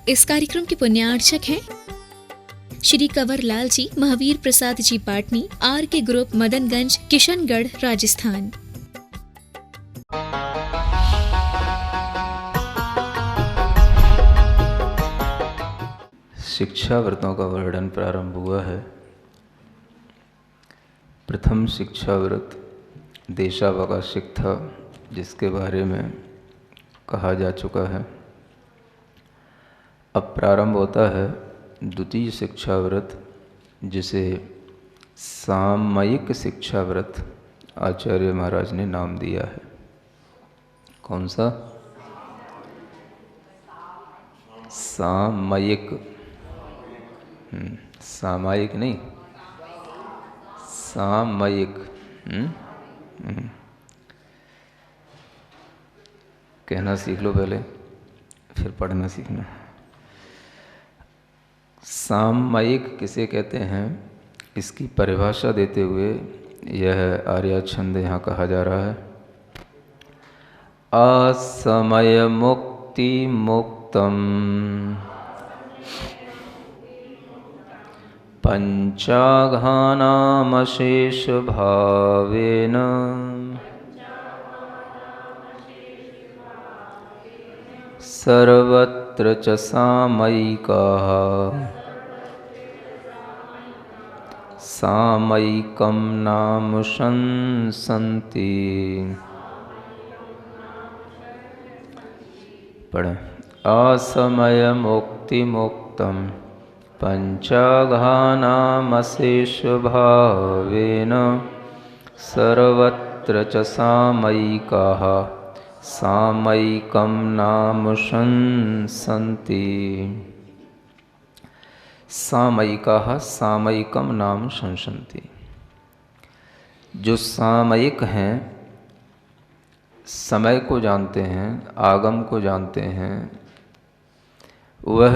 इस कार्यक्रम के पुण्यार्चक हैं श्री कंवर लाल जी, महावीर प्रसाद जी पाटनी, आर के ग्रुप, मदनगंज, किशनगढ़, राजस्थान। शिक्षा व्रतों का वर्णन प्रारंभ हुआ है। प्रथम शिक्षा व्रत देशावकाशिक था, जिसके बारे में कहा जा चुका है। अब प्रारंभ होता है द्वितीय शिक्षा व्रत, जिसे सामयिक शिक्षा व्रत आचार्य महाराज ने नाम दिया है। कौन सा? सामयिक, सामायिक नहीं, सामयिक। कहना सीख लो पहले, फिर पढ़ना सीखना। सामयिक किसे कहते हैं, इसकी परिभाषा देते हुए यह आर्या छंद यहाँ कहा जा रहा है। असमय मुक्ति मुक्तम पंचाघानामशेष भावेन सर्वत्र च सामयिकाः सामयिकं नाम शंसन्ति। पढ़ें। असमय मुक्ति मुक्तम पंचाघानामशेष भावेन सर्वत्र च सामयिकाः सामयिकं नाम शंसन्ति। सामयिकाः सामयिकं नाम शंसन्ति। जो सामयिक हैं, समय को जानते हैं, आगम को जानते हैं, वह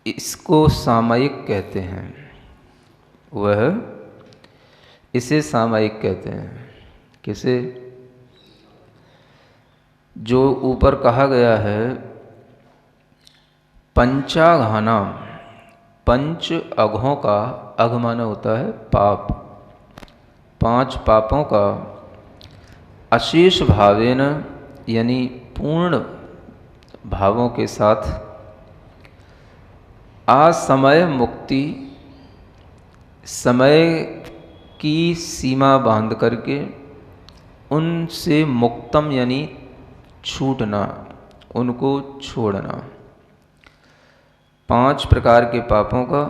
इसको सामयिक कहते हैं। वह इसे सामयिक कहते हैं। किसे? जो ऊपर कहा गया है पंचाघानाम, पंच अघों का, अघ माना होता है पाप, पांच पापों का अशेष भावेन यानी पूर्ण भावों के साथ असमय मुक्ति, समय की सीमा बांध करके उनसे मुक्तम यानी छूटना, उनको छोड़ना। पांच प्रकार के पापों का,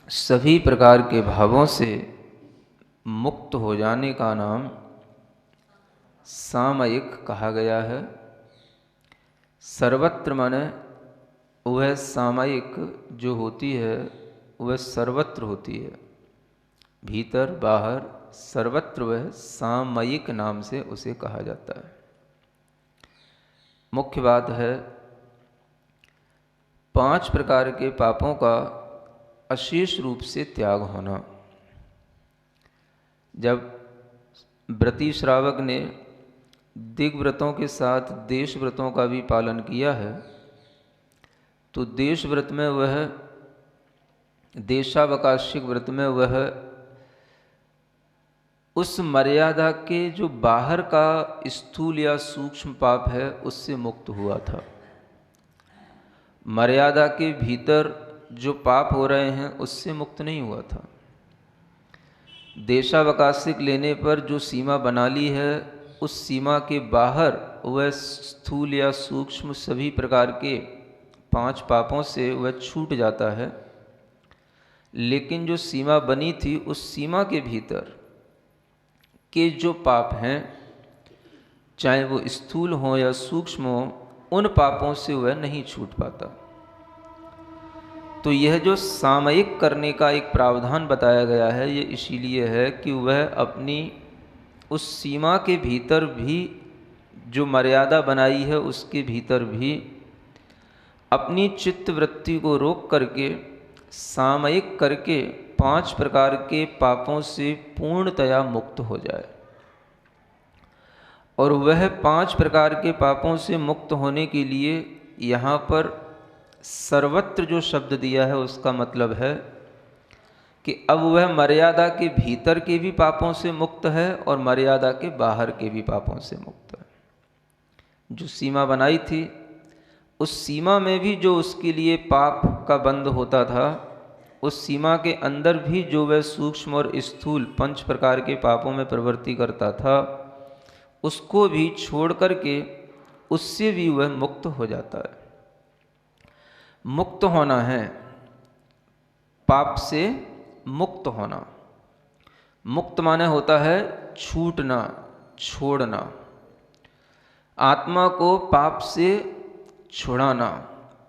सभी प्रकार के भावों से मुक्त हो जाने का नाम सामयिक कहा गया है। सर्वत्र माने वह सामयिक जो होती है वह सर्वत्र होती है, भीतर बाहर सर्वत्र वह सामयिक नाम से उसे कहा जाता है। मुख्य बात है पांच प्रकार के पापों का अशेष रूप से त्याग होना। जब व्रती श्रावक ने दिग्व्रतों के साथ देश व्रतों का भी पालन किया है, तो देश व्रत में वह, देशावकाशिक व्रत में वह उस मर्यादा के जो बाहर का स्थूल या सूक्ष्म पाप है उससे मुक्त हुआ था। मर्यादा के भीतर जो पाप हो रहे हैं उससे मुक्त नहीं हुआ था। देशावकाशिक लेने पर जो सीमा बना ली है, उस सीमा के बाहर वह स्थूल या सूक्ष्म सभी प्रकार के पांच पापों से वह छूट जाता है। लेकिन जो सीमा बनी थी, उस सीमा के भीतर के जो पाप हैं, चाहे वो स्थूल हो या सूक्ष्म हो, उन पापों से वह नहीं छूट पाता। तो यह जो सामयिक करने का एक प्रावधान बताया गया है, ये इसीलिए है कि वह अपनी उस सीमा के भीतर भी, जो मर्यादा बनाई है उसके भीतर भी अपनी चित्तवृत्ति को रोक करके, सामयिक करके पांच प्रकार के पापों से पूर्णतया मुक्त हो जाए। और वह पांच प्रकार के पापों से मुक्त होने के लिए यहाँ पर सर्वत्र जो शब्द दिया है उसका मतलब है कि अब वह मर्यादा के भीतर के भी पापों से मुक्त है और मर्यादा के बाहर के भी पापों से मुक्त है। जो सीमा बनाई थी उस सीमा में भी जो उसके लिए पाप का बंध होता था, उस सीमा के अंदर भी जो वह सूक्ष्म और स्थूल 5 प्रकार के पापों में प्रवृत्ति करता था, उसको भी छोड़ करके उससे भी वह मुक्त हो जाता है। मुक्त होना है, पाप से मुक्त होना। मुक्त माने होता है छूटना, छोड़ना, आत्मा को पाप से छुड़ाना,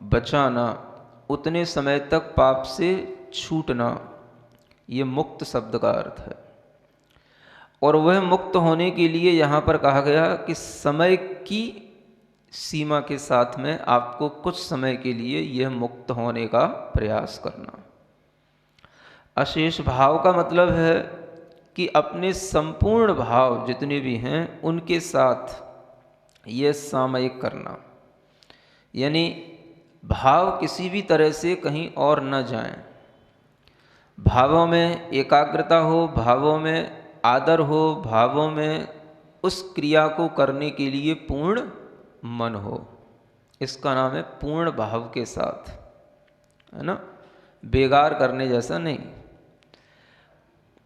बचाना, उतने समय तक पाप से छूटना, ये मुक्त शब्द का अर्थ है। और वह मुक्त होने के लिए यहाँ पर कहा गया कि समय की सीमा के साथ में आपको कुछ समय के लिए यह मुक्त होने का प्रयास करना। अशेष भाव का मतलब है कि अपने संपूर्ण भाव जितने भी हैं उनके साथ यह सामयिक करना, यानी भाव किसी भी तरह से कहीं और न जाएं। भावों में एकाग्रता हो, भावों में आदर हो, भावों में उस क्रिया को करने के लिए पूर्ण मन हो। इसका नाम है पूर्ण भाव के साथ, है ना, बेगार करने जैसा नहीं।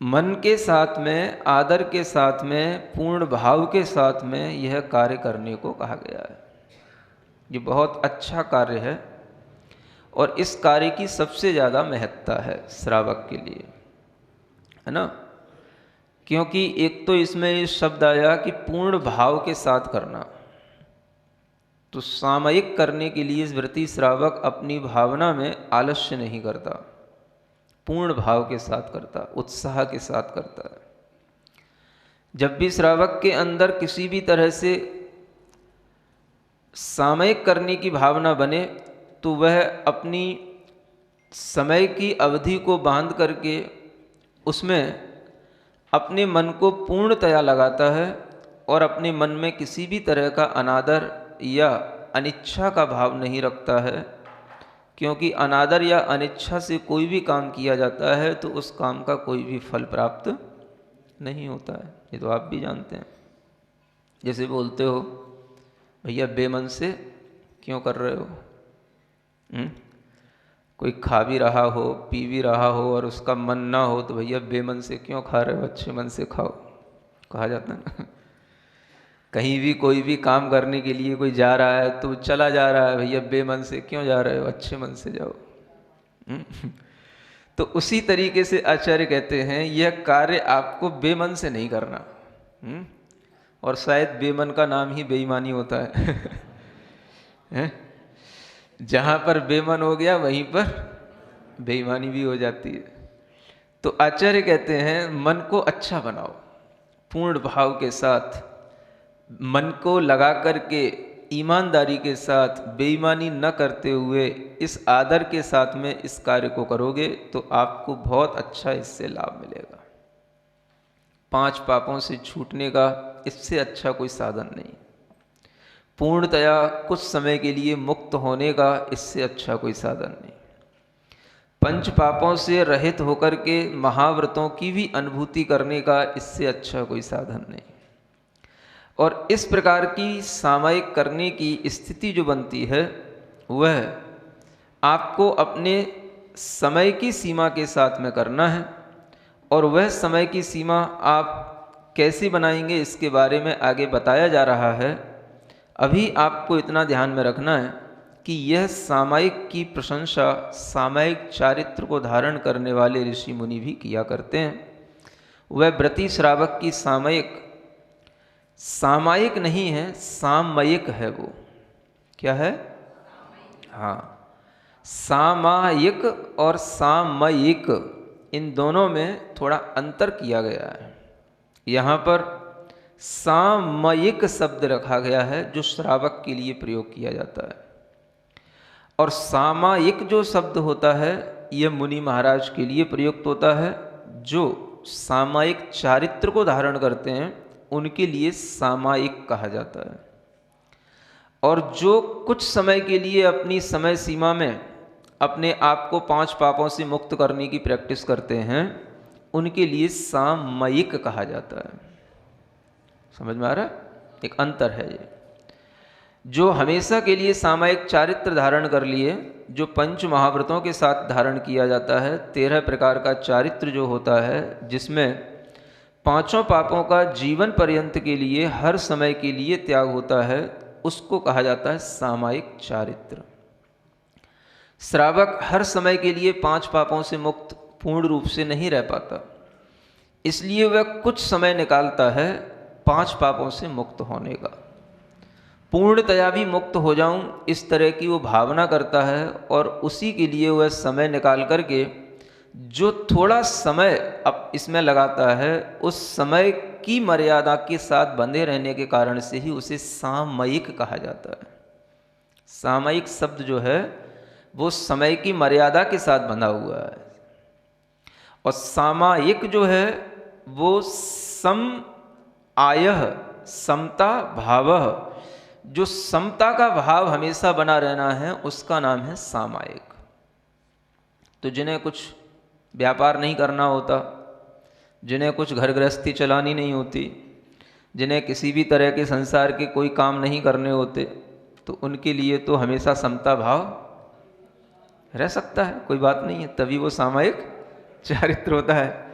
मन के साथ में, आदर के साथ में, पूर्ण भाव के साथ में यह कार्य करने को कहा गया है। ये बहुत अच्छा कार्य है और इस कार्य की सबसे ज़्यादा महत्ता है श्रावक के लिए, है ना। क्योंकि एक तो इसमें ये शब्द आया कि पूर्ण भाव के साथ करना, तो सामयिक करने के लिए व्रती श्रावक अपनी भावना में आलस्य नहीं करता, पूर्ण भाव के साथ करता, उत्साह के साथ करता है। जब भी श्रावक के अंदर किसी भी तरह से सामयिक करने की भावना बने तो वह अपनी समय की अवधि को बांध करके उसमें अपने मन को पूर्णतया लगाता है और अपने मन में किसी भी तरह का अनादर या अनिच्छा का भाव नहीं रखता है। क्योंकि अनादर या अनिच्छा से कोई भी काम किया जाता है तो उस काम का कोई भी फल प्राप्त नहीं होता है, ये तो आप भी जानते हैं। जैसे बोलते हो भैया बेमन से क्यों कर रहे हो, कोई खा भी रहा हो, पी भी रहा हो और उसका मन ना हो तो भैया बेमन से क्यों खा रहे हो, अच्छे मन से खाओ, कहा जाता है ना। कहीं भी कोई भी काम करने के लिए कोई जा रहा है तो चला जा रहा है, भैया बेमन से क्यों जा रहे हो, अच्छे मन से जाओ। तो उसी तरीके से आचार्य कहते हैं यह कार्य आपको बेमन से नहीं करना। और शायद बेमन का नाम ही बेईमानी होता है। जहाँ पर बेमन हो गया वहीं पर बेईमानी भी हो जाती है। तो आचार्य कहते हैं मन को अच्छा बनाओ, पूर्ण भाव के साथ मन को लगा करके ईमानदारी के साथ, बेईमानी न करते हुए इस आदर के साथ में इस कार्य को करोगे तो आपको बहुत अच्छा इससे लाभ मिलेगा। 5 पापों से छूटने का इससे अच्छा कोई साधन नहीं, पूर्णतया कुछ समय के लिए मुक्त होने का इससे अच्छा कोई साधन नहीं, 5 पापों से रहित होकर के महाव्रतों की भी अनुभूति करने का इससे अच्छा कोई साधन नहीं। और इस प्रकार की सामयिक करने की स्थिति जो बनती है वह आपको अपने समय की सीमा के साथ में करना है। और वह समय की सीमा आप कैसे बनाएंगे इसके बारे में आगे बताया जा रहा है। अभी आपको इतना ध्यान में रखना है कि यह सामयिक की प्रशंसा सामयिक चारित्र को धारण करने वाले ऋषि मुनि भी किया करते हैं। वह व्रती श्रावक की सामयिक नहीं है, सामयिक है। वो क्या है? हाँ, सामयिक और सामयिक इन दोनों में थोड़ा अंतर किया गया है। यहाँ पर सामयिक शब्द रखा गया है जो श्रावक के लिए प्रयोग किया जाता है, और सामयिक जो शब्द होता है यह मुनि महाराज के लिए प्रयुक्त होता है। जो सामयिक चारित्र को धारण करते हैं उनके लिए सामयिक कहा जाता है। और जो कुछ समय के लिए अपनी समय सीमा में अपने आप को 5 पापों से मुक्त करने की प्रैक्टिस करते हैं, उनके लिए सामयिक कहा जाता है। समझ में आ रहा है? एक अंतर है ये। जो हमेशा के लिए सामयिक चारित्र धारण कर लिए, जो पंच महाव्रतों के साथ धारण किया जाता है, 13 प्रकार का चारित्र जो होता है, जिसमें 5 पापों का जीवन पर्यंत के लिए हर समय के लिए त्याग होता है, उसको कहा जाता है सामयिक चारित्र। श्रावक हर समय के लिए 5 पापों से मुक्त पूर्ण रूप से नहीं रह पाता, इसलिए वह कुछ समय निकालता है 5 पापों से मुक्त होने का। पूर्णतया भी मुक्त हो जाऊं, इस तरह की वो भावना करता है, और उसी के लिए वह समय निकाल करके जो थोड़ा समय अब इसमें लगाता है, उस समय की मर्यादा के साथ बंधे रहने के कारण से ही उसे सामयिक कहा जाता है। सामयिक शब्द जो है वो समय की मर्यादा के साथ बंधा हुआ है, और सामायिक जो है वो सम आयह समता भावः, जो समता का भाव हमेशा बना रहना है, उसका नाम है सामायिक। तो जिन्हें कुछ व्यापार नहीं करना होता, जिन्हें कुछ घर गृहस्थी चलानी नहीं होती, जिन्हें किसी भी तरह के संसार के कोई काम नहीं करने होते, तो उनके लिए तो हमेशा समता भाव रह सकता है, कोई बात नहीं है, तभी वो सामयिक चारित्र होता है।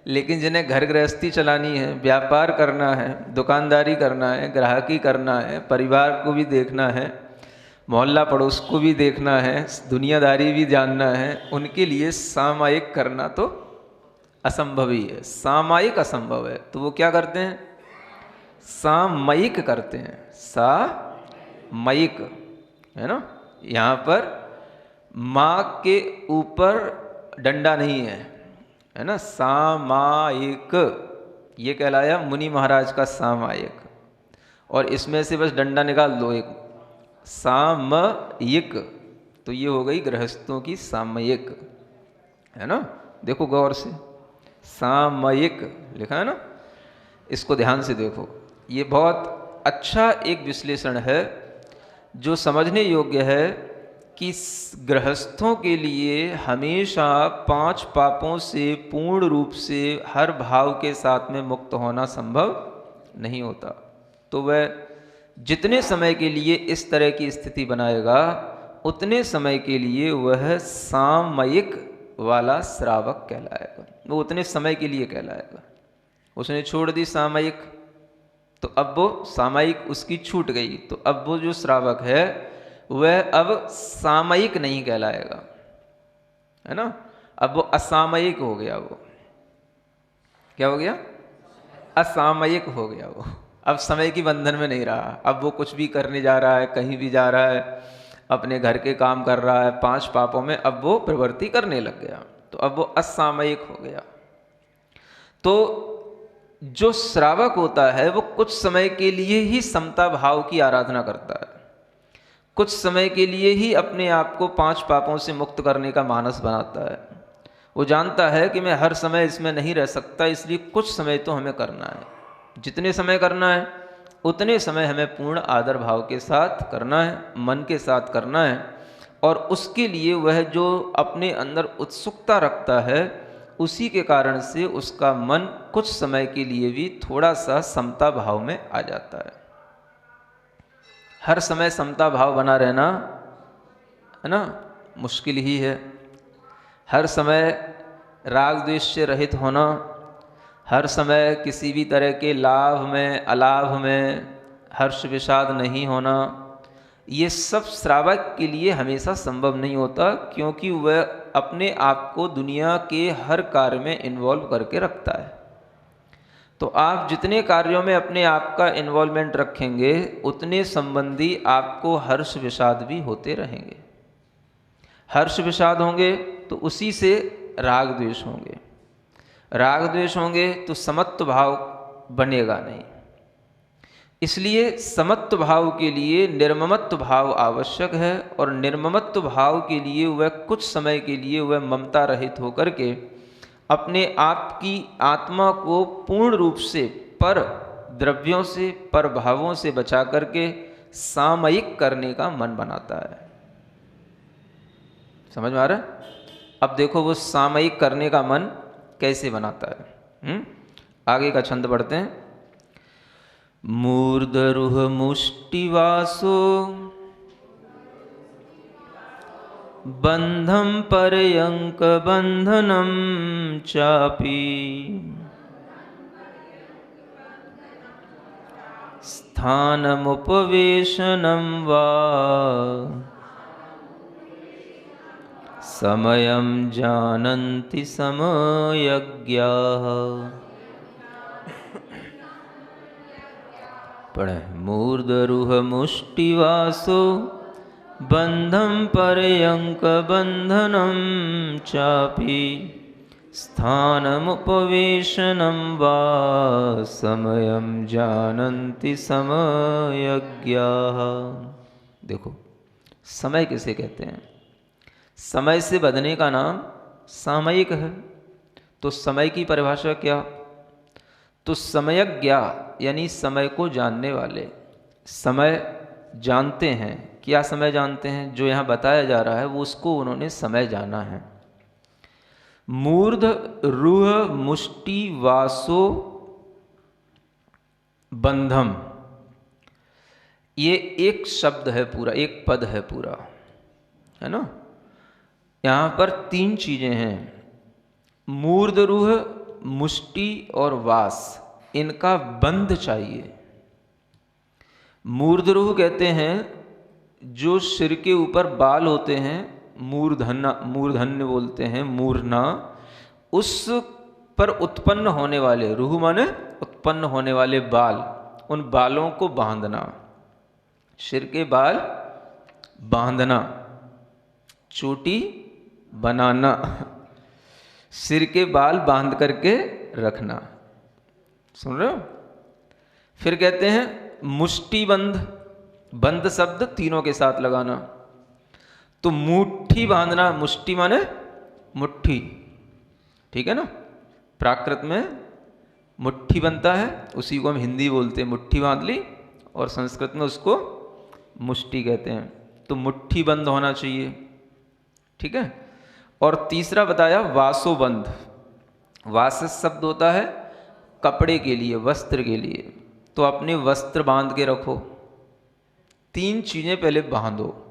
लेकिन जिन्हें घर गृहस्थी चलानी है, व्यापार करना है, दुकानदारी करना है, ग्राहकी करना है, परिवार को भी देखना है, मोहल्ला पड़ोस को भी देखना है, दुनियादारी भी जानना है, उनके लिए सामयिक करना तो असंभव ही है। सामयिक असंभव है, तो वो क्या करते हैं? सामयिक करते हैं। सामयिक है ना, यहाँ पर माँ के ऊपर डंडा नहीं है ना, सामायिक ये कहलाया मुनि महाराज का सामायिक, और इसमें से बस डंडा निकाल दो एक, सामयिक, तो ये हो गई गृहस्थों की सामयिक, है ना। देखो गौर से, सामयिक लिखा है ना, इसको ध्यान से देखो, ये बहुत अच्छा एक विश्लेषण है जो समझने योग्य है कि गृहस्थों के लिए हमेशा 5 पापों से पूर्ण रूप से हर भाव के साथ में मुक्त होना संभव नहीं होता। तो वह जितने समय के लिए इस तरह की स्थिति बनाएगा, उतने समय के लिए वह सामयिक वाला श्रावक कहलाएगा। वो उतने समय के लिए कहलाएगा। उसने छोड़ दी सामयिक, तो अब वो सामयिक उसकी छूट गई, तो अब वो जो श्रावक है वह अब सामयिक नहीं कहलाएगा, है ना। अब वो असामयिक हो गया। वो क्या हो गया? असामयिक हो गया। वो अब समय की बंधन में नहीं रहा। अब वो कुछ भी करने जा रहा है, कहीं भी जा रहा है, अपने घर के काम कर रहा है, 5 पापों में अब वो प्रवृत्ति करने लग गया, तो अब वो असामयिक हो गया। तो जो श्रावक होता है वो कुछ समय के लिए ही समता भाव की आराधना करता है, कुछ समय के लिए ही अपने आप को 5 पापों से मुक्त करने का मानस बनाता है। वो जानता है कि मैं हर समय इसमें नहीं रह सकता, इसलिए कुछ समय तो हमें करना है। जितने समय करना है उतने समय हमें पूर्ण आदर भाव के साथ करना है, मन के साथ करना है, और उसके लिए वह जो अपने अंदर उत्सुकता रखता है, उसी के कारण से उसका मन कुछ समय के लिए भी थोड़ा सा समता भाव में आ जाता है। हर समय समता भाव बना रहना, है ना, मुश्किल ही है। हर समय राग द्वेष से रहित होना, हर समय किसी भी तरह के लाभ में अलाभ में हर्ष विषाद नहीं होना, ये सब श्रावक के लिए हमेशा संभव नहीं होता, क्योंकि वह अपने आप को दुनिया के हर कार्य में इन्वॉल्व करके रखता है। तो आप जितने कार्यों में अपने आप का इन्वॉल्वमेंट रखेंगे, उतने संबंधी आपको हर्ष विषाद भी होते रहेंगे। हर्ष विषाद होंगे तो उसी से राग द्वेष होंगे, राग द्वेष होंगे तो समत्व भाव बनेगा नहीं। इसलिए समत्व भाव के लिए निर्ममत्व भाव आवश्यक है, और निर्ममत्व भाव के लिए वह कुछ समय के लिए वह ममता रहित होकर के अपने आप की आत्मा को पूर्ण रूप से पर द्रव्यों से, पर भावों से बचा करके सामयिक करने का मन बनाता है। समझ में आ रहा है? अब देखो वो सामयिक करने का मन कैसे बनाता है। आगे का छंद पढ़ते हैं। मूर्धरुह मुष्टिवासो बंधम पर्यंक बंधनम चापि स्थानमुपवेशनं वा समयं जानन्ति समयज्ञाः। पढ़े। मूर्धरुह मुष्टिवासो बंधम पर्यंक बंधनम चापि स्थानमुपवेशनं वा समयं जानन्ति समयज्ञाः। देखो समय किसे कहते हैं? समय से बंधने का नाम सामयिक है। तो समय की परिभाषा क्या? तो समयज्ञ यानी समय को जानने वाले, समय जानते हैं। क्या समय जानते हैं? जो यहाँ बताया जा रहा है वो उसको उन्होंने समय जाना है। मूर्ध रूह मुष्टि वासो बंधम, ये एक शब्द है पूरा, एक पद है पूरा, है ना। यहाँ पर तीन चीजें हैं, मूर्ध रूह, मुष्टि और वास, इनका बंध चाहिए। मूर्ध रूह कहते हैं जो सिर के ऊपर बाल होते हैं, मूर्धन्य बोलते हैं, मूर्धना, उस पर उत्पन्न होने वाले, रूह माने उत्पन्न होने वाले बाल, उन बालों को बांधना, सिर के बाल बांधना, चोटी बनाना, सिर के बाल बांध करके रखना। सुन रहे हो? फिर कहते हैं मुष्टि बंध, बंध शब्द तीनों के साथ लगाना। तो मुट्ठी बांधना, मुष्टि माने मुट्ठी, ठीक है ना। प्राकृत में मुट्ठी बनता है, उसी को हम हिंदी बोलते हैं मुट्ठी बांध ली, और संस्कृत में उसको मुष्टि कहते हैं। तो मुट्ठी बंद होना चाहिए, ठीक है। और तीसरा बताया वासोबंध। वास शब्द होता है कपड़े के लिए, वस्त्र के लिए। तो अपने वस्त्र बांध के रखो। तीन चीजें पहले बांधो।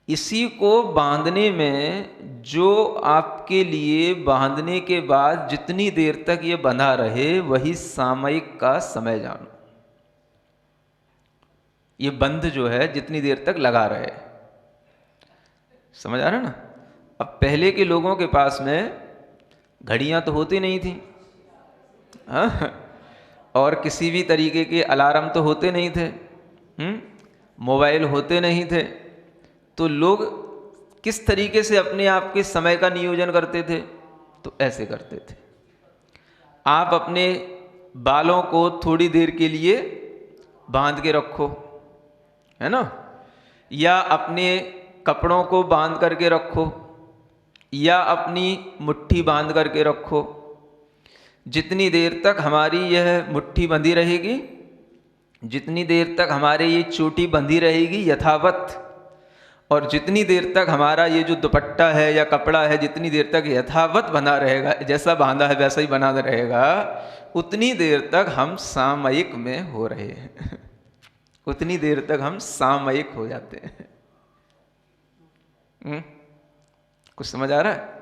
इसी को बांधने में जो आपके लिए बांधने के बाद जितनी देर तक ये बंधा रहे, वही सामयिक का समय जानो। ये बंध जो है जितनी देर तक लगा रहे, समझ आ रहा है ना। अब पहले के लोगों के पास में घड़ियां तो होती नहीं थी, हाँ? और किसी भी तरीके के अलार्म तो होते नहीं थे, मोबाइल होते नहीं थे। तो लोग किस तरीके से अपने आप के समय का नियोजन करते थे? तो ऐसे करते थे। आप अपने बालों को थोड़ी देर के लिए बांध के रखो, है ना, या अपने कपड़ों को बांध करके रखो, या अपनी मुट्ठी बांध करके रखो। जितनी देर तक हमारी यह मुट्ठी बंधी रहेगी, जितनी देर तक हमारे ये चोटी बंधी रहेगी यथावत, और जितनी देर तक हमारा ये जो दुपट्टा है या कपड़ा है, जितनी देर तक यथावत बना रहेगा, जैसा बांधा है वैसा ही बना रहेगा, उतनी देर तक हम सामयिक में हो रहे हैं। उतनी देर तक हम सामयिक हो जाते हैं। कुछ समझ आ रहा है?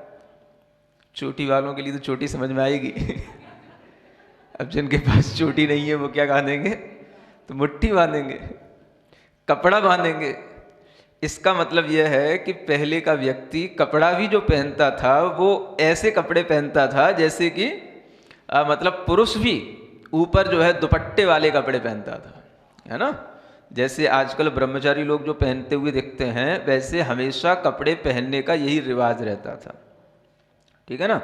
चोटी वालों के लिए तो चोटी समझ में आएगी। अब जिनके पास चोटी नहीं है वो क्या बांधेंगे? तो मुट्ठी बांधेंगे, कपड़ा बांधेंगे। इसका मतलब यह है कि पहले का व्यक्ति कपड़ा भी जो पहनता था वो ऐसे कपड़े पहनता था जैसे कि मतलब पुरुष भी ऊपर जो है दुपट्टे वाले कपड़े पहनता था, है ना। जैसे आजकल ब्रह्मचारी लोग जो पहनते हुए दिखते हैं, वैसे हमेशा कपड़े पहनने का यही रिवाज रहता था, ठीक है ना।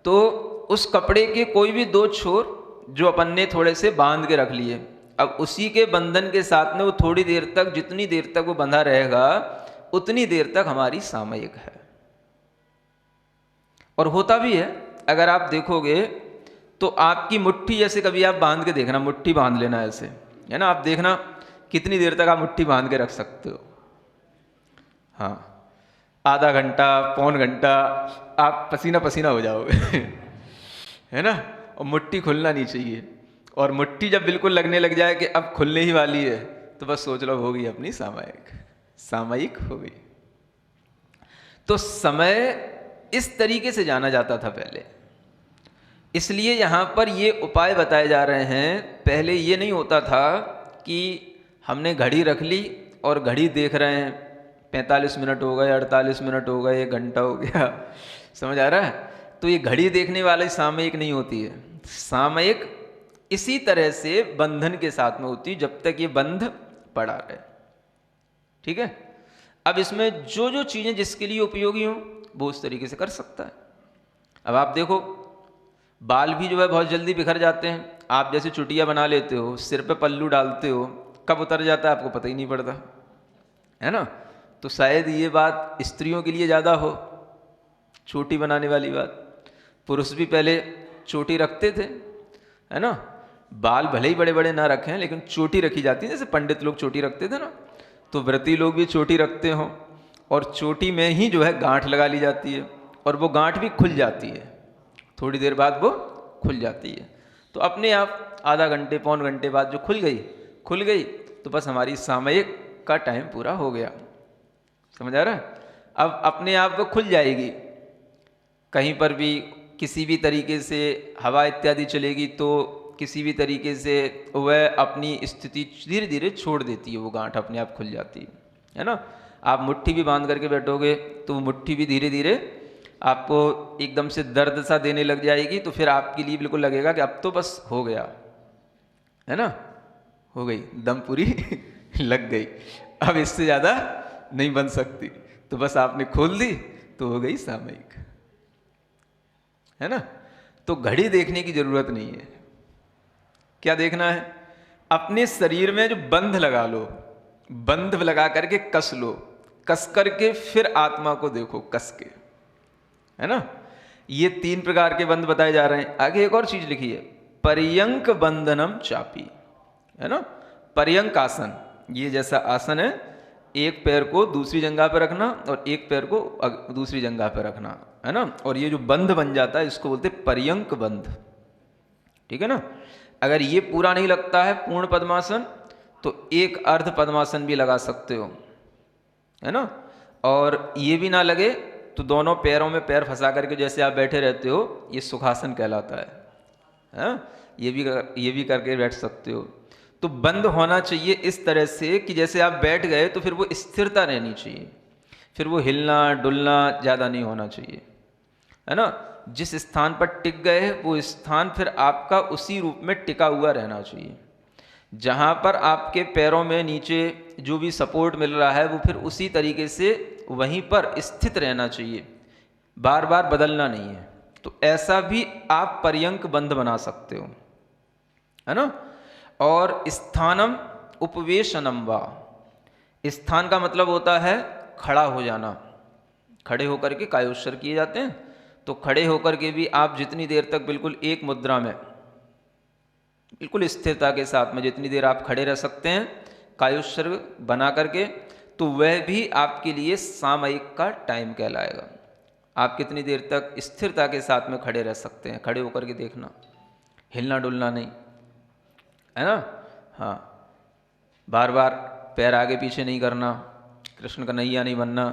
तो उस कपड़े के कोई भी दो छोर जो अपन ने थोड़े से बांध के रख लिए, अब उसी के बंधन के साथ में वो थोड़ी देर तक, जितनी देर तक वो बंधा रहेगा, उतनी देर तक हमारी सामयिक है। और होता भी है, अगर आप देखोगे तो आपकी मुट्ठी, जैसे कभी आप बांध के देखना, मुट्ठी बांध लेना ऐसे, है ना। आप देखना कितनी देर तक आप मुट्ठी बांध के रख सकते हो। हाँ, आधा घंटा, पौन घंटा, आप पसीना पसीना हो जाओगे है ना। और मुट्ठी खुलना नहीं चाहिए। और मुट्ठी जब बिल्कुल लगने लग जाए कि अब खुलने ही वाली है, तो बस सोच लो हो गई अपनी सामयिक हो गई। तो समय इस तरीके से जाना जाता था पहले। इसलिए यहाँ पर ये उपाय बताए जा रहे हैं। पहले ये नहीं होता था कि हमने घड़ी रख ली और घड़ी देख रहे हैं 45 मिनट हो गए, 48 मिनट हो गए, 1 घंटा हो गया, समझ आ रहा है। तो ये घड़ी देखने वाली सामयिक नहीं होती है। सामयिक इसी तरह से बंधन के साथ में होती है, जब तक ये बंध पड़ा रहे। ठीक है। अब इसमें जो जो चीज़ें जिसके लिए उपयोगी हों वो उस तरीके से कर सकता है। अब आप देखो, बाल भी जो है बहुत जल्दी बिखर जाते हैं। आप जैसे चुटिया बना लेते हो, सिर पे पल्लू डालते हो, कब उतर जाता है आपको पता ही नहीं पड़ता, है ना। तो शायद ये बात स्त्रियों के लिए ज़्यादा हो, चोटी बनाने वाली बात। पुरुष भी पहले चोटी रखते थे, है ना। बाल भले ही बड़े बड़े ना रखें, लेकिन चोटी रखी जाती है। जैसे पंडित लोग चोटी रखते थे ना, तो व्रती लोग भी चोटी रखते हों। और चोटी में ही जो है गांठ लगा ली जाती है, और वो गांठ भी खुल जाती है, थोड़ी देर बाद वो खुल जाती है। तो अपने आप आधा घंटे, पौन घंटे बाद जो खुल गई, तो बस हमारी सामयिक का टाइम पूरा हो गया। समझ आ रहा है। अब अपने आप वो खुल जाएगी। कहीं पर भी किसी भी तरीके से हवा इत्यादि चलेगी तो किसी भी तरीके से वह अपनी स्थिति धीरे धीरे छोड़ देती है, वो गांठ अपने आप खुल जाती है ना। आप मुट्ठी भी बांध करके बैठोगे तो वो मुट्ठी भी धीरे धीरे आपको एकदम से दर्द सा देने लग जाएगी। तो फिर आपके लिए बिल्कुल लगेगा कि अब तो बस हो गया, है ना, हो गई, दम पूरी लग गई, अब इससे ज़्यादा नहीं बन सकती। तो बस आपने खोल दी तो हो गई सामयिक, है ना। तो घड़ी देखने की जरूरत नहीं है। क्या देखना है? अपने शरीर में जो बंध लगा लो, बंध लगा करके कस लो, कस करके फिर आत्मा को देखो कस के, है ना। ये 3 प्रकार के बंध बताए जा रहे हैं। आगे एक और चीज लिखी है, पर्यंक बंधनम चापी, है ना। पर्यंक आसन, ये जैसा आसन है, एक पैर को दूसरी जगह पर रखना और एक पैर को दूसरी जगह पर रखना, है ना। और ये जो बंध बन जाता है इसको बोलते पर्यंक बंध, ठीक है ना। अगर ये पूरा नहीं लगता है पूर्ण पद्मासन, तो एक अर्ध पद्मासन भी लगा सकते हो, है ना। और ये भी ना लगे तो दोनों पैरों में पैर फंसा करके जैसे आप बैठे रहते हो, ये सुखासन कहलाता है। ये भी करके बैठ सकते हो। तो बंद होना चाहिए इस तरह से कि जैसे आप बैठ गए तो फिर वो स्थिरता रहनी चाहिए, फिर वो हिलना डुलना ज़्यादा नहीं होना चाहिए, है ना। जिस स्थान पर टिक गए वो स्थान फिर आपका उसी रूप में टिका हुआ रहना चाहिए। जहाँ पर आपके पैरों में नीचे जो भी सपोर्ट मिल रहा है वो फिर उसी तरीके से वहीं पर स्थित रहना चाहिए, बार बार बदलना नहीं है। तो ऐसा भी आप पर्यंक बंध बना सकते हो, है ना। और स्थानम उपवेशनम वा, स्थान का मतलब होता है खड़ा हो जाना, खड़े होकर के कायोत्सर किए जाते हैं। तो खड़े होकर के भी आप जितनी देर तक बिल्कुल एक मुद्रा में, बिल्कुल स्थिरता के साथ में जितनी देर आप खड़े रह सकते हैं कायोत्सर बना करके, तो वह भी आपके लिए सामयिक का टाइम कहलाएगा। आप कितनी देर तक स्थिरता के साथ में खड़े रह सकते हैं, खड़े होकर के देखना, हिलना डुलना नहीं, है ना। हाँ, बार बार पैर आगे पीछे नहीं करना, कृष्ण का नैया नहीं बनना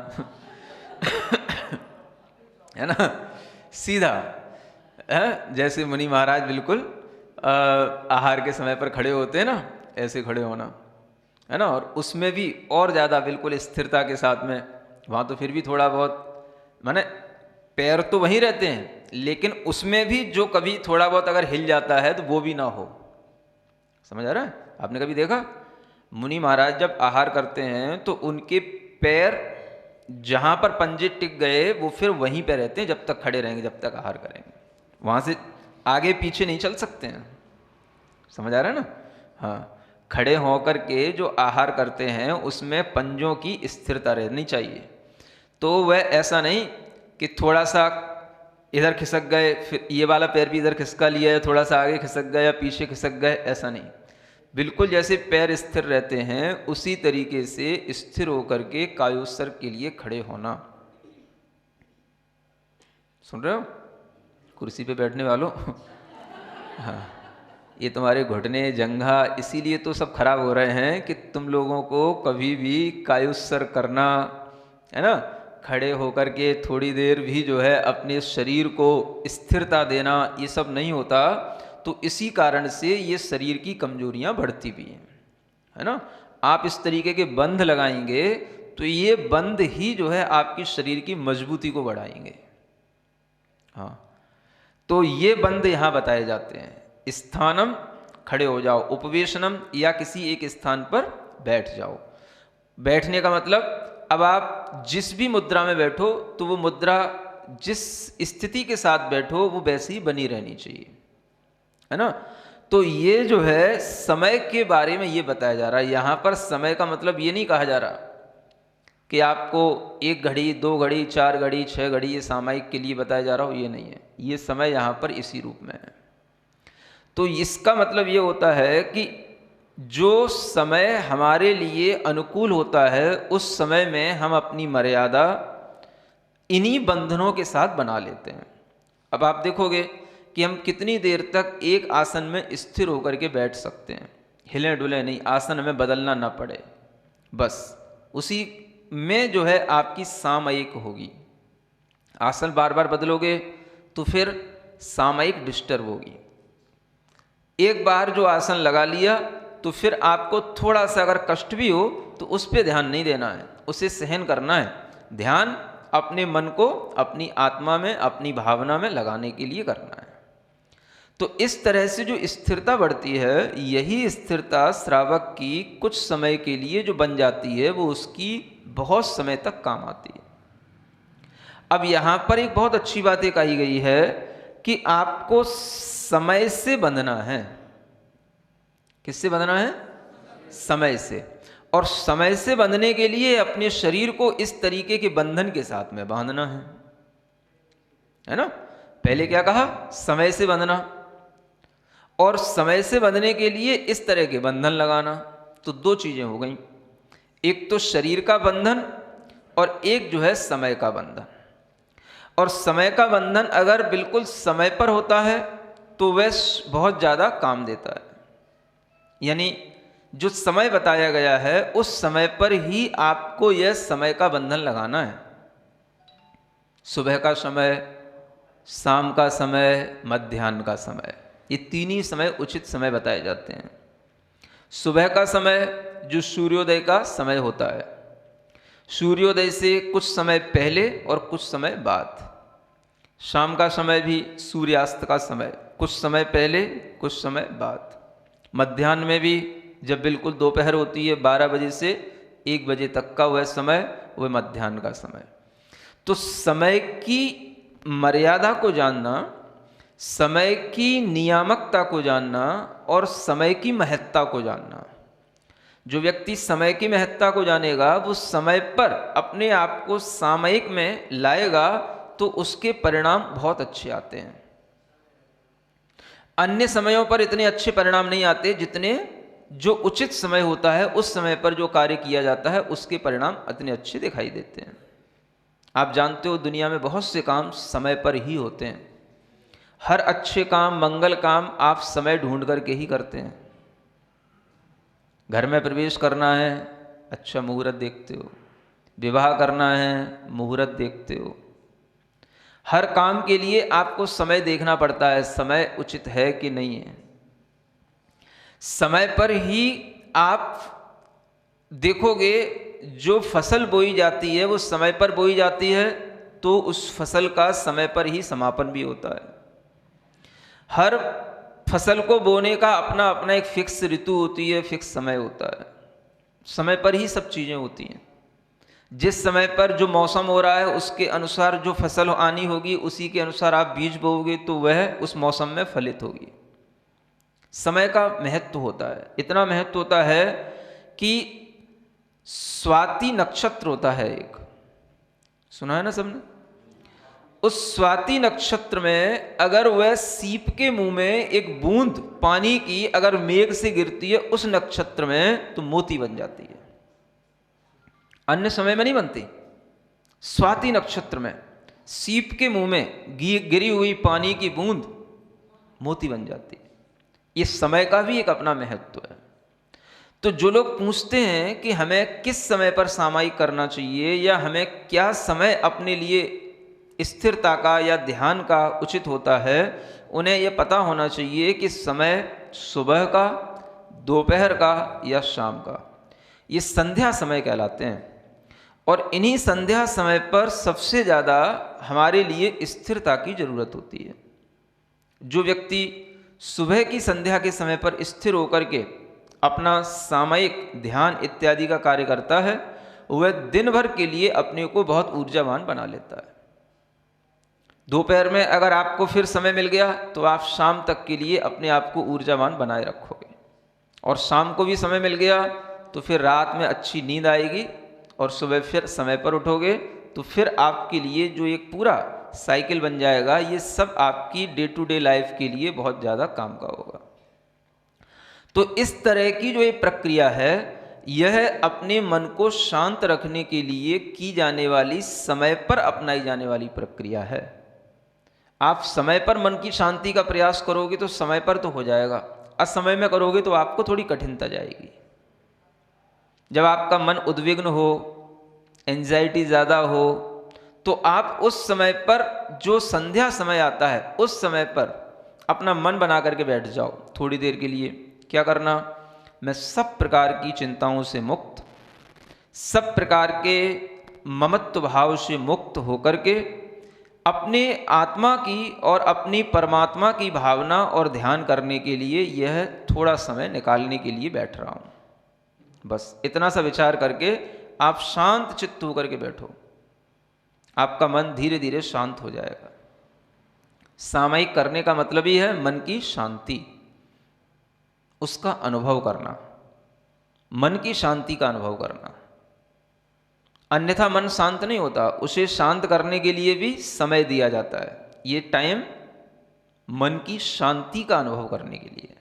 है ना, सीधा है। जैसे मुनि महाराज बिल्कुल आहार के समय पर खड़े होते हैं ना, ऐसे खड़े होना, है ना। और उसमें भी और ज़्यादा बिल्कुल स्थिरता के साथ में, वहाँ तो फिर भी थोड़ा बहुत माने पैर तो वहीं रहते हैं, लेकिन उसमें भी जो कभी थोड़ा बहुत अगर हिल जाता है तो वो भी ना हो। समझ आ रहा है? आपने कभी देखा मुनि महाराज जब आहार करते हैं तो उनके पैर जहाँ पर पंजे टिक गए वो फिर वहीं पे रहते हैं जब तक खड़े रहेंगे, जब तक आहार करेंगे, वहाँ से आगे पीछे नहीं चल सकते हैं। समझ आ रहा है ना। हाँ, खड़े होकर के जो आहार करते हैं उसमें पंजों की स्थिरता रहनी चाहिए। तो वह ऐसा नहीं कि थोड़ा सा इधर खिसक गए, फिर ये वाला पैर भी इधर खिसका लिया है, थोड़ा सा आगे खिसक गए या पीछे खिसक गए, ऐसा नहीं। बिल्कुल जैसे पैर स्थिर रहते हैं उसी तरीके से स्थिर होकर के कायोत्सर्ग के लिए खड़े होना। सुन रहे हो कुर्सी पे बैठने वालों? हाँ, ये तुम्हारे घुटने जंघा इसीलिए तो सब खराब हो रहे हैं कि तुम लोगों को कभी भी कायोत्सर्ग करना, है ना, खड़े होकर के थोड़ी देर भी जो है अपने शरीर को स्थिरता देना, ये सब नहीं होता। तो इसी कारण से ये शरीर की कमजोरियां बढ़ती भी हैं, है ना। आप इस तरीके के बंध लगाएंगे तो ये बंध ही जो है आपकी शरीर की मजबूती को बढ़ाएंगे। हाँ, तो ये बंध यहाँ बताए जाते हैं। स्थानम, खड़े हो जाओ, उपवेशनम, या किसी एक स्थान पर बैठ जाओ। बैठने का मतलब अब आप जिस भी मुद्रा में बैठो तो वो मुद्रा जिस स्थिति के साथ बैठो वो वैसे ही बनी रहनी चाहिए, है ना। तो ये जो है समय के बारे में ये बताया जा रहा है। यहाँ पर समय का मतलब ये नहीं कहा जा रहा कि आपको 1 घड़ी 2 घड़ी 4 घड़ी 6 घड़ी ये सामयिक के लिए बताया जा रहा हो, ये नहीं है। ये समय यहाँ पर इसी रूप में है। तो इसका मतलब ये होता है कि जो समय हमारे लिए अनुकूल होता है उस समय में हम अपनी मर्यादा इन्हीं बंधनों के साथ बना लेते हैं। अब आप देखोगे कि हम कितनी देर तक एक आसन में स्थिर होकर के बैठ सकते हैं, हिले डुले नहीं, आसन हमें बदलना ना पड़े, बस उसी में जो है आपकी सामयिक होगी। आसन बार बार बदलोगे तो फिर सामयिक डिस्टर्ब होगी। एक बार जो आसन लगा लिया तो फिर आपको थोड़ा सा अगर कष्ट भी हो तो उस पर ध्यान नहीं देना है, उसे सहन करना है। ध्यान अपने मन को अपनी आत्मा में, अपनी भावना में लगाने के लिए करना है। तो इस तरह से जो स्थिरता बढ़ती है, यही स्थिरता श्रावक की कुछ समय के लिए जो बन जाती है वो उसकी बहुत समय तक काम आती है। अब यहाँ पर एक बहुत अच्छी बात कही गई है कि आपको समय से बंधना है। किससे बंधना है? समय से। और समय से बंधने के लिए अपने शरीर को इस तरीके के बंधन के साथ में बांधना है ना। पहले क्या कहा? समय से बंधना। और समय से बंधने के लिए इस तरह के बंधन लगाना। तो 2 चीजें हो गई, एक तो शरीर का बंधन और एक जो है समय का बंधन। और समय का बंधन अगर बिल्कुल समय पर होता है तो वह बहुत ज़्यादा काम देता है। यानी जो समय बताया गया है उस समय पर ही आपको यह समय का बंधन लगाना है। सुबह का समय, शाम का समय, मध्याह्न का समय, ये 3 ही समय उचित समय बताए जाते हैं। सुबह का समय जो सूर्योदय का समय होता है, सूर्योदय से कुछ समय पहले और कुछ समय बाद। शाम का समय भी सूर्यास्त का समय, कुछ समय पहले कुछ समय बाद। मध्याह्न में भी जब बिल्कुल दोपहर होती है 12 बजे से 1 बजे तक का वह समय, वह मध्याह्न का समय। तो समय की मर्यादा को जानना, समय की नियामकता को जानना और समय की महत्ता को जानना। जो व्यक्ति समय की महत्ता को जानेगा वो समय पर अपने आप को सामयिक में लाएगा तो उसके परिणाम बहुत अच्छे आते हैं। अन्य समयों पर इतने अच्छे परिणाम नहीं आते जितने जो उचित समय होता है उस समय पर जो कार्य किया जाता है उसके परिणाम इतने अच्छे दिखाई देते हैं। आप जानते हो दुनिया में बहुत से काम समय पर ही होते हैं। हर अच्छे काम, मंगल काम आप समय ढूंढ करके ही करते हैं। घर में प्रवेश करना है, अच्छा मुहूर्त देखते हो। विवाह करना है, मुहूर्त देखते हो। हर काम के लिए आपको समय देखना पड़ता है, समय उचित है कि नहीं है। समय पर ही आप देखोगे जो फसल बोई जाती है वो समय पर बोई जाती है तो उस फसल का समय पर ही समापन भी होता है। हर फसल को बोने का अपना अपना एक फिक्स ऋतु होती है, फिक्स समय होता है। समय पर ही सब चीज़ें होती हैं। जिस समय पर जो मौसम हो रहा है उसके अनुसार जो फसल आनी होगी उसी के अनुसार आप बीज बोओगे तो वह उस मौसम में फलित होगी। समय का महत्व होता है, इतना महत्व होता है कि स्वाति नक्षत्र होता है एक, सुना है ना सबने? उस स्वाति नक्षत्र में अगर वह सीप के मुंह में एक बूंद पानी की अगर मेघ से गिरती है उस नक्षत्र में, तो मोती बन जाती है। अन्य समय में नहीं बनती। स्वाति नक्षत्र में सीप के मुंह में गिरी हुई पानी की बूंद मोती बन जाती है। ये समय का भी एक अपना महत्व है। तो जो लोग पूछते हैं कि हमें किस समय पर सामायिक करना चाहिए या हमें क्या समय अपने लिए स्थिरता का या ध्यान का उचित होता है, उन्हें यह पता होना चाहिए कि समय सुबह का, दोपहर का या शाम का, ये संध्या समय कहलाते हैं। और इन्हीं संध्या समय पर सबसे ज़्यादा हमारे लिए स्थिरता की ज़रूरत होती है। जो व्यक्ति सुबह की संध्या के समय पर स्थिर होकर के अपना सामयिक ध्यान इत्यादि का कार्य करता है, वह दिन भर के लिए अपने को बहुत ऊर्जावान बना लेता है। दोपहर में अगर आपको फिर समय मिल गया तो आप शाम तक के लिए अपने आप को ऊर्जावान बनाए रखोगे, और शाम को भी समय मिल गया तो फिर रात में अच्छी नींद आएगी और सुबह फिर समय पर उठोगे, तो फिर आपके लिए जो एक पूरा साइकिल बन जाएगा। ये सब आपकी डे टू डे लाइफ के लिए बहुत ज़्यादा काम का होगा। तो इस तरह की जो ये प्रक्रिया है, यह अपने मन को शांत रखने के लिए की जाने वाली, समय पर अपनाई जाने वाली प्रक्रिया है। आप समय पर मन की शांति का प्रयास करोगे तो समय पर तो हो जाएगा, असमय में करोगे तो आपको थोड़ी कठिनता जाएगी। जब आपका मन उद्विग्न हो, एंजाइटी ज़्यादा हो, तो आप उस समय पर, जो संध्या समय आता है, उस समय पर अपना मन बना करके बैठ जाओ थोड़ी देर के लिए। क्या करना? मैं सब प्रकार की चिंताओं से मुक्त, सब प्रकार के ममत्व भाव से मुक्त होकर के अपने आत्मा की और अपनी परमात्मा की भावना और ध्यान करने के लिए यह थोड़ा समय निकालने के लिए बैठ रहा हूँ। बस इतना सा विचार करके आप शांत चित्त होकर के बैठो, आपका मन धीरे धीरे शांत हो जाएगा। सामयिक करने का मतलब ही है मन की शांति, उसका अनुभव करना, मन की शांति का अनुभव करना। अन्यथा मन शांत नहीं होता, उसे शांत करने के लिए भी समय दिया जाता है। ये टाइम मन की शांति का अनुभव करने के लिए।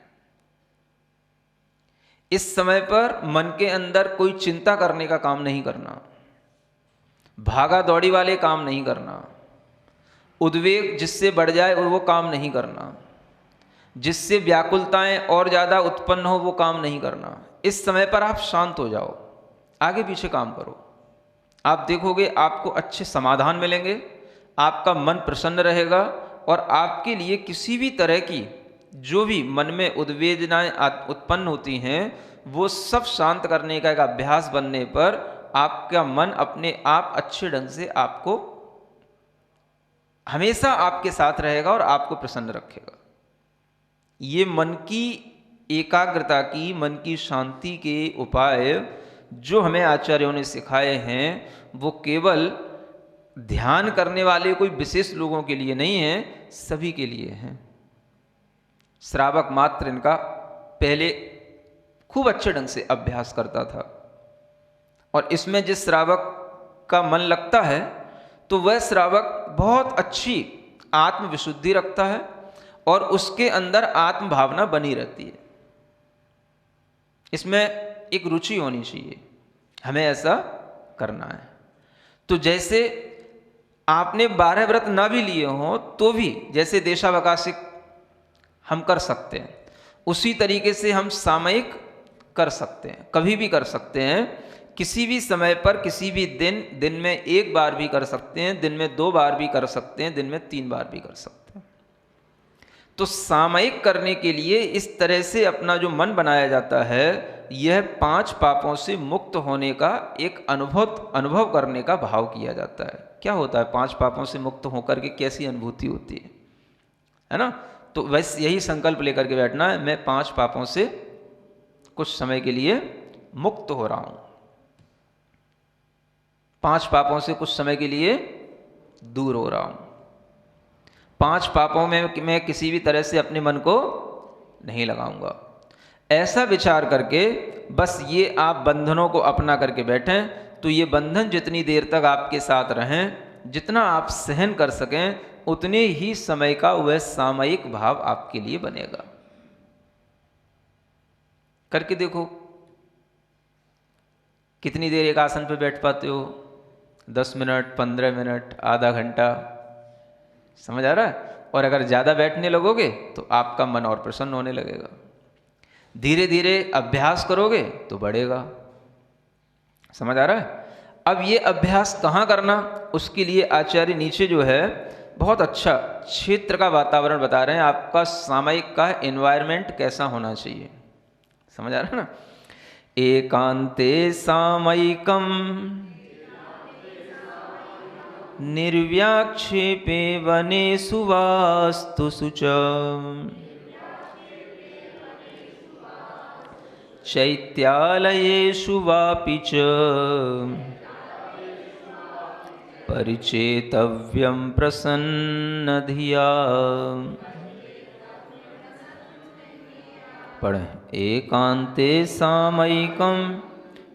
इस समय पर मन के अंदर कोई चिंता करने का काम नहीं करना, भागा दौड़ी वाले काम नहीं करना, उद्वेग जिससे बढ़ जाए वो काम नहीं करना, जिससे व्याकुलताएं और ज़्यादा उत्पन्न हो वो काम नहीं करना। इस समय पर आप शांत हो जाओ, आगे पीछे काम करो। आप देखोगे आपको अच्छे समाधान मिलेंगे, आपका मन प्रसन्न रहेगा, और आपके लिए किसी भी तरह की जो भी मन में उद्वेदनाएं उत्पन्न होती हैं, वो सब शांत करने का एक अभ्यास बनने पर आपका मन अपने आप अच्छे ढंग से आपको हमेशा आपके साथ रहेगा और आपको प्रसन्न रखेगा। ये मन की एकाग्रता की, मन की शांति के उपाय जो हमें आचार्यों ने सिखाए हैं, वो केवल ध्यान करने वाले कोई विशेष लोगों के लिए नहीं है, सभी के लिए हैं। श्रावक मात्र इनका पहले खूब अच्छे ढंग से अभ्यास करता था, और इसमें जिस श्रावक का मन लगता है तो वह श्रावक बहुत अच्छी आत्मविशुद्धि रखता है और उसके अंदर आत्म भावना बनी रहती है। इसमें एक रुचि होनी चाहिए, हमें ऐसा करना है। तो जैसे आपने 12 व्रत ना भी लिए हों तो भी जैसे देशावकाशिक हम कर सकते हैं, उसी तरीके से हम सामयिक कर सकते हैं, कभी भी कर सकते हैं, किसी भी समय पर, किसी भी दिन में 1 बार भी कर सकते हैं, दिन में 2 बार भी कर सकते हैं, दिन में 3 बार भी कर सकते हैं। तो सामयिक करने के लिए इस तरह से अपना जो मन बनाया जाता है, यह 5 पापों से मुक्त होने का एक अनुभव करने का भाव किया जाता है। क्या होता है 5 पापों से मुक्त होकर के कैसी अनुभूति होती है ना? तो वैसे यही संकल्प लेकर के बैठना है, मैं 5 पापों से कुछ समय के लिए मुक्त हो रहा हूं, 5 पापों से कुछ समय के लिए दूर हो रहा हूं, 5 पापों में मैं किसी भी तरह से अपने मन को नहीं लगाऊंगा। ऐसा विचार करके बस ये आप बंधनों को अपना करके बैठें, तो ये बंधन जितनी देर तक आपके साथ रहें जितना आप सहन कर सकें उतने ही समय का वह सामयिक भाव आपके लिए बनेगा। करके देखो, कितनी देर एक आसन पे बैठ पाते हो? 10 मिनट, 15 मिनट, आधा घंटा, समझ आ रहा है? और अगर ज़्यादा बैठने लगोगे तो आपका मन और प्रसन्न होने लगेगा। धीरे धीरे अभ्यास करोगे तो बढ़ेगा। समझ आ रहा है? अब ये अभ्यास कहाँ करना, उसके लिए आचार्य नीचे जो है बहुत अच्छा क्षेत्र का वातावरण बता रहे हैं। आपका सामयिक का एनवायरनमेंट कैसा होना चाहिए, समझ आ रहा है ना? एकांते सामयिकम निर्व्याक्षेपे वनेषु वास्तुषु च चैत्यालयेषु वापि च परिचेतव्यं प्रसन्नधिया। पढ़ें। एकांते सामयिकं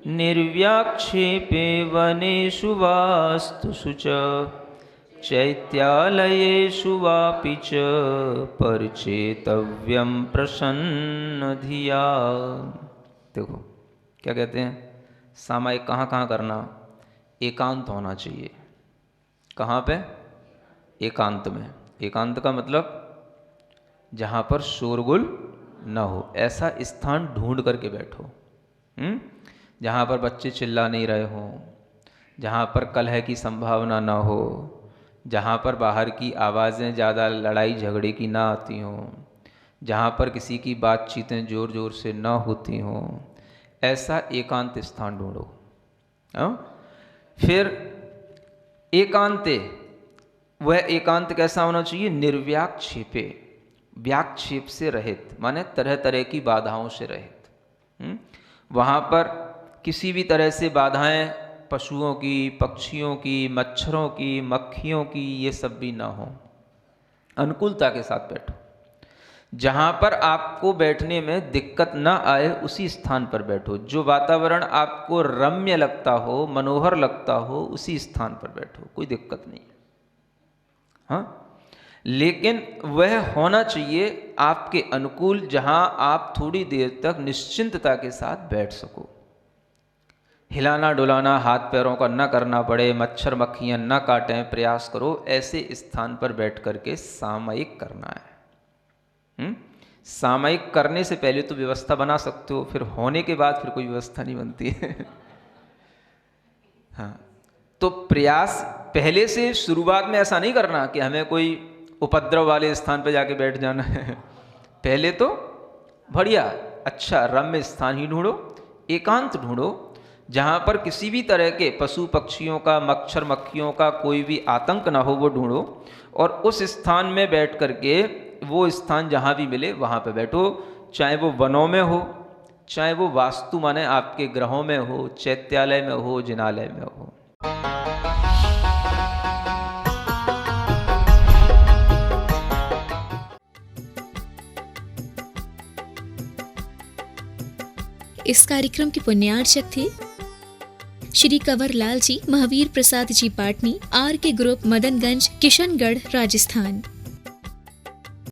निर्व्याक्षेपे वनेषु वास्तुषु च चैत्यालयेषु वापि च परिचेतव्यं प्रसन्नधिया। देखो क्या कहते हैं, सामयिक कहाँ कहाँ करना? एकांत होना चाहिए। कहाँ पे? एकांत में। एकांत का मतलब जहाँ पर शोरगुल न हो, ऐसा स्थान ढूंढ करके बैठो। जहाँ पर बच्चे चिल्ला नहीं रहे हों, जहाँ पर कलह की संभावना ना हो, जहाँ पर बाहर की आवाज़ें ज़्यादा लड़ाई झगड़े की ना आती हों, जहाँ पर किसी की बातचीतें ज़ोर ज़ोर से ना होती हों, ऐसा एकांत स्थान ढूंढो। फिर एकांते, वह एकांत कैसा होना चाहिए? निर्व्याक्षेपे, व्याक्षेप से रहित, माने तरह तरह की बाधाओं से रहित। वहाँ पर किसी भी तरह से बाधाएं, पशुओं की, पक्षियों की, मच्छरों की, मक्खियों की, ये सब भी ना हो। अनुकूलता के साथ बैठो। जहाँ पर आपको बैठने में दिक्कत ना आए उसी स्थान पर बैठो। जो वातावरण आपको रम्य लगता हो, मनोहर लगता हो, उसी स्थान पर बैठो, कोई दिक्कत नहीं। हाँ, लेकिन वह होना चाहिए आपके अनुकूल, जहाँ आप थोड़ी देर तक निश्चिंतता के साथ बैठ सको। हिलाना डुलाना, हाथ पैरों का न करना पड़े, मच्छर मक्खियाँ न काटें, प्रयास करो ऐसे स्थान पर बैठ करके सामयिक करना है। सामयिक करने से पहले तो व्यवस्था बना सकते हो, फिर होने के बाद फिर कोई व्यवस्था नहीं बनती है। हाँ, तो प्रयास पहले से शुरुआत में ऐसा नहीं करना कि हमें कोई उपद्रव वाले स्थान पर जाके बैठ जाना है। पहले तो बढ़िया अच्छा रम्य स्थान ही ढूंढो, एकांत ढूंढो, जहाँ पर किसी भी तरह के पशु पक्षियों का, मच्छर मक्खियों का कोई भी आतंक ना हो, वो ढूंढो। और उस स्थान में बैठ करके, वो स्थान जहाँ भी मिले वहाँ पे बैठो। चाहे वो वनों में हो, चाहे वो वास्तु माने आपके ग्रहों में हो, चैत्यालय में हो, जिनालय में हो। इस कार्यक्रम के पुण्यार्चक थे श्री कंवर लाल जी, महावीर प्रसाद जी पाटनी, आर के ग्रुप, मदनगंज, किशनगढ़, राजस्थान।